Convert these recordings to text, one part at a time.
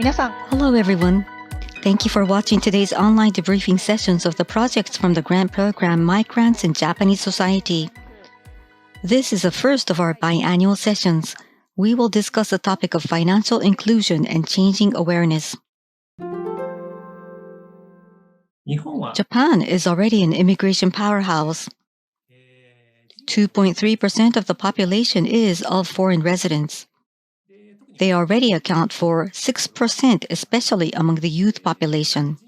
Hello everyone. Thank you for watching today's online debriefing sessions of the projects from the grant program Migrants in Japanese Society. This is the first of our biannual sessions. We will discuss the topic of financial inclusion and changing awareness. Japan is already an immigration powerhouse. 2.3% of the population is of foreign residents. They already account for 6%, especially among the youth population.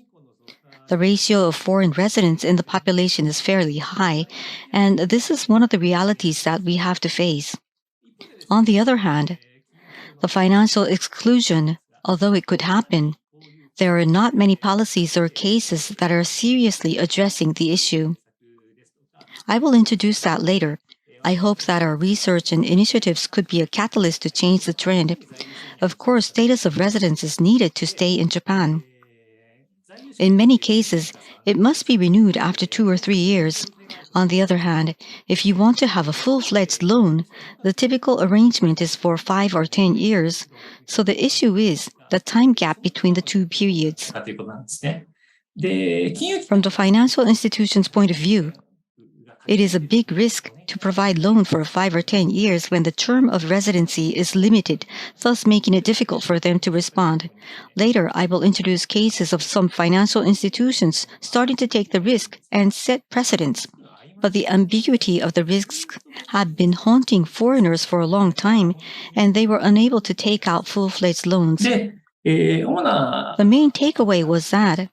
The ratio of foreign residents in the population is fairly high, and this is one of the realities that we have to face. On the other hand, the financial exclusion, although it could happen, there are not many policies or cases that are seriously addressing the issue. I will introduce that later. I hope that our research and initiatives could be a catalyst to change the trend. Of course, status of residence is needed to stay in Japan. In many cases, it must be renewed after 2 or 3 years. On the other hand, if you want to have a full-fledged loan, the typical arrangement is for 5 or 10 years. So the issue is the time gap between the two periods. From the financial institution's point of view, it is a big risk to provide loan for 5 or 10 years when the term of residency is limited, thus making it difficult for them to respond. Later, I will introduce cases of some financial institutions starting to take the risk and set precedents. But the ambiguity of the risks had been haunting foreigners for a long time, and they were unable to take out full-fledged loans. The main takeaway was that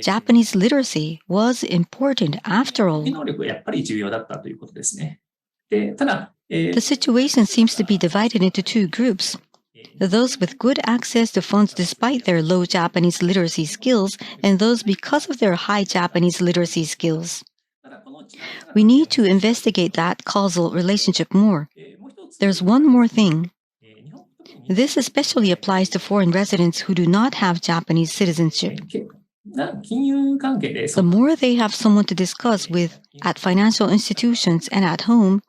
Japanese literacy was important after all. The situation seems to be divided into two groups. Those with good access to funds despite their low Japanese literacy skills, and those because of their high Japanese literacy skills. We need to investigate that causal relationship more. There's one more thing. This especially applies to foreign residents who do not have Japanese citizenship. The more they have someone to discuss with at financial institutions and at home,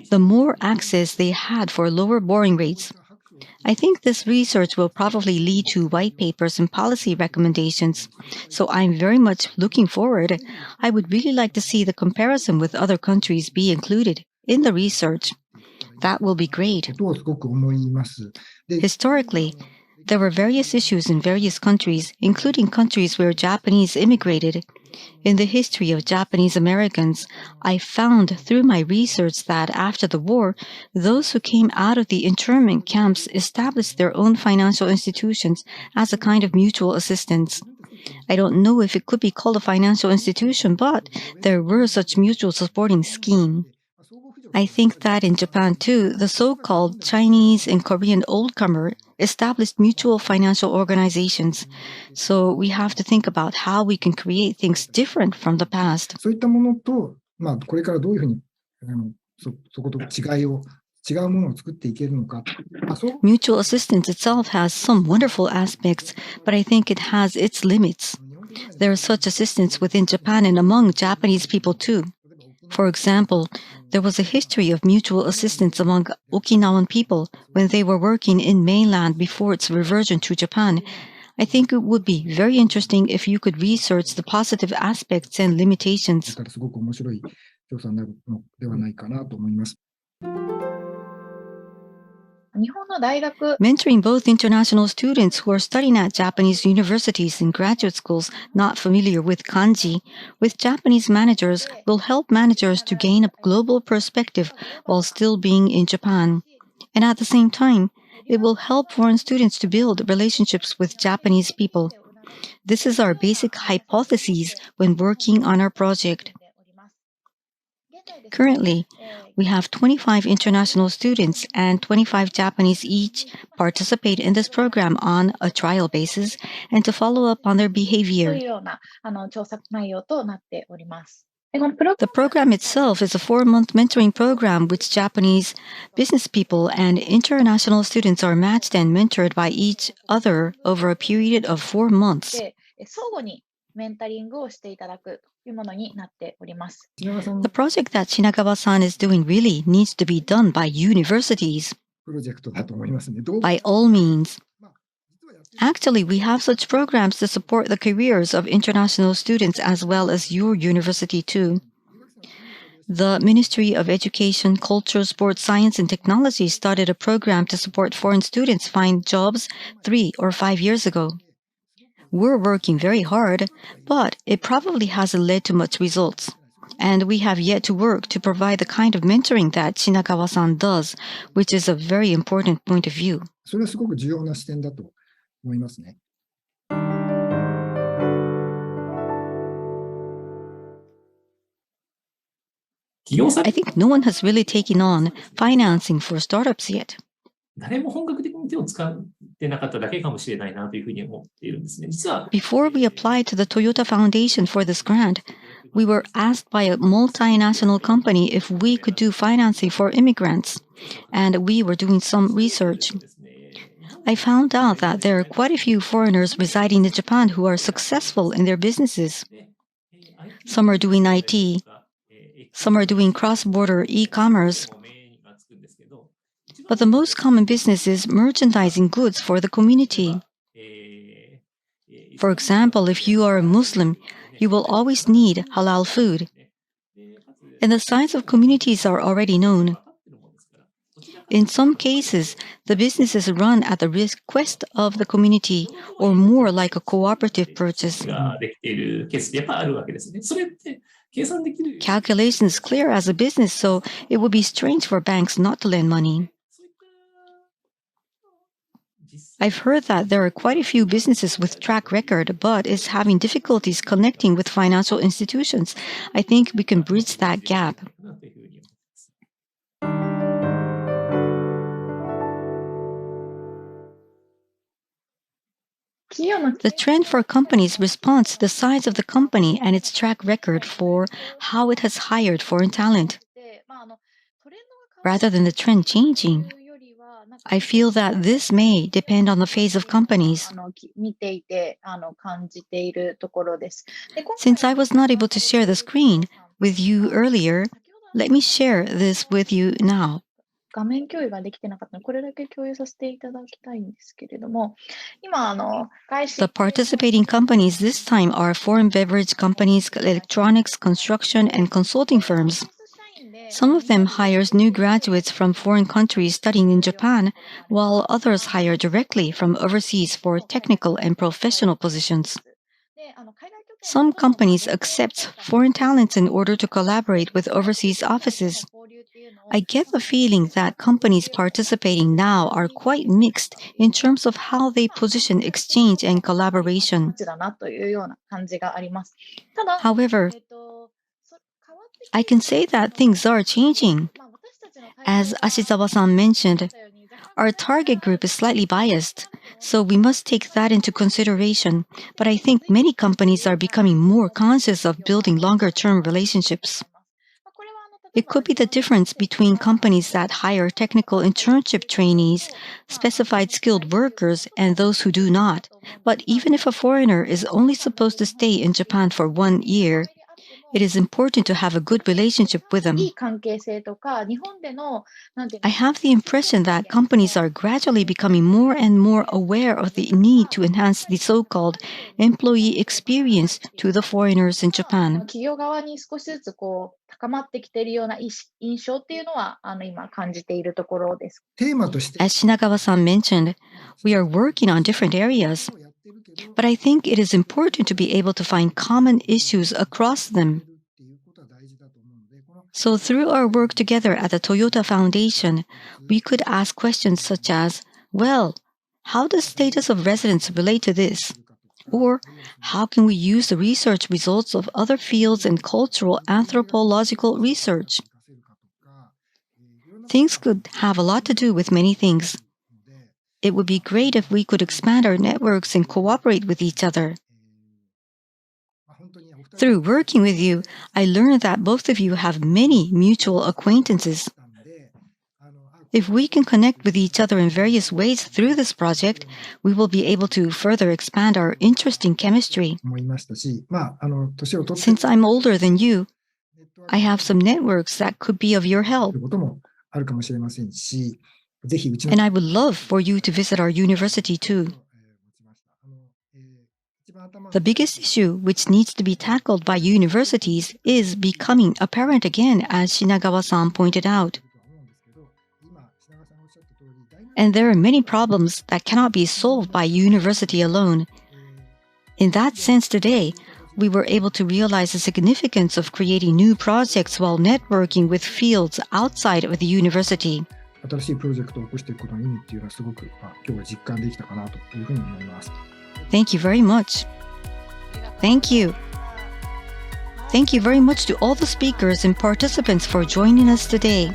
the more access they had for lower borrowing rates. I think this research will probably lead to white papers and policy recommendations, so I'm very much looking forward. I would really like to see the comparison with other countries be included in the research. That will be great. Historically, there were various issues in various countries, including countries where Japanese immigrated. In the history of Japanese Americans, I found through my research that after the war, those who came out of the internment camps established their own financial institutions as a kind of mutual assistance. I don't know if it could be called a financial institution, but there were such mutual supporting schemes. I think that in Japan too, the so-called Chinese and Korean oldcomer established mutual financial organizations. So we have to think about how we can create things different from the past. Mutual assistance itself has some wonderful aspects, but I think it has its limits. There is such assistance within Japan and among Japanese people too. For example, there was a history of mutual assistance among Okinawan people when they were working in mainland before its reversion to Japan. I think it would be very interesting if you could research the positive aspects and limitations. Mentoring both international students who are studying at Japanese universities and graduate schools not familiar with kanji with Japanese managers will help managers to gain a global perspective while still being in Japan. And at the same time, it will help foreign students to build relationships with Japanese people. This is our basic hypothesis when working on our project. Currently, we have 25 international students and 25 Japanese each participate in this program on a trial basis and to follow up on their behavior. The program itself is a 4-month mentoring program which Japanese business people and international students are matched and mentored by each other over a period of 4 months. The project that Shinagawa-san is doing really needs to be done by universities. By all means. Actually, we have such programs to support the careers of international students as well as your university too. The Ministry of Education, Culture, Sports, Science, and Technology started a program to support foreign students find jobs 3 or 5 years ago. We're working very hard, but it probably hasn't led to much results. And we have yet to work to provide the kind of mentoring that Shinagawa-san does, which is a very important point of view. I think no one has really taken on financing for startups yet. Before we applied to the Toyota Foundation for this grant, we were asked by a multinational company if we could do financing for immigrants, and we were doing some research. I found out that there are quite a few foreigners residing in Japan who are successful in their businesses. Some are doing IT, some are doing cross-border e-commerce, but the most common business is merchandising goods for the community. For example, if you are a Muslim, you will always need halal food. And the size of communities are already known. In some cases, the business is run at the request of the community or more like a cooperative purchase. Calculation is clear as a business, so it would be strange for banks not to lend money. I've heard that there are quite a few businesses with track record, but is having difficulties connecting with financial institutions. I think we can bridge that gap. The trend for companies responds to the size of the company and its track record for how it has hired foreign talent. Rather than the trend changing, I feel that this may depend on the phase of companies. Since I was not able to share the screen with you earlier, let me share this with you now. 画面共有ができてなかったので、これだけ共有させていただきたいんですけれども、今、The participating companies this time are foreign beverage companies, electronics, construction, and consulting firms. Some of them hires new graduates from foreign countries studying in Japan, while others hire directly from overseas for technical and professional positions. Some companies accept foreign talents in order to collaborate with overseas offices. I get the feeling that companies participating now are quite mixed in terms of how they position exchange and collaboration. However, I can say that things are changing. As Ashizawa-san mentioned, our target group is slightly biased, so we must take that into consideration. But I think many companies are becoming more conscious of building longer-term relationships. It could be the difference between companies that hire technical internship trainees, specified skilled workers, and those who do not. But even if a foreigner is only supposed to stay in Japan for 1 year, it is important to have a good relationship with them. I have the impression that companies are gradually becoming more and more aware of the need to enhance the so-called employee experience to the foreigners in Japan. As Shinagawa-san mentioned, we are working on different areas. But I think it is important to be able to find common issues across them. So through our work together at the Toyota Foundation, we could ask questions such as, well, how does status of residence relate to this? Or how can we use the research results of other fields in cultural anthropological research? Things could have a lot to do with many things. It would be great if we could expand our networks and cooperate with each other. Through working with you, I learned that both of you have many mutual acquaintances. If we can connect with each other in various ways through this project, we will be able to further expand our interesting chemistry. Since I'm older than you, I have some networks that could be of your help. And I would love for you to visit our university too. The biggest issue which needs to be tackled by universities is becoming apparent again, as Shinagawa-san pointed out. And there are many problems that cannot be solved by university alone. In that sense today, we were able to realize the significance of creating new projects while networking with fields outside of the university. 新しいプロジェクトを起こしていくことの意味っていうのはすごく今日は実感できたかなというふうに思います。Thank you very much. Thank you. Thank you very much to all the speakers and participants for joining us today.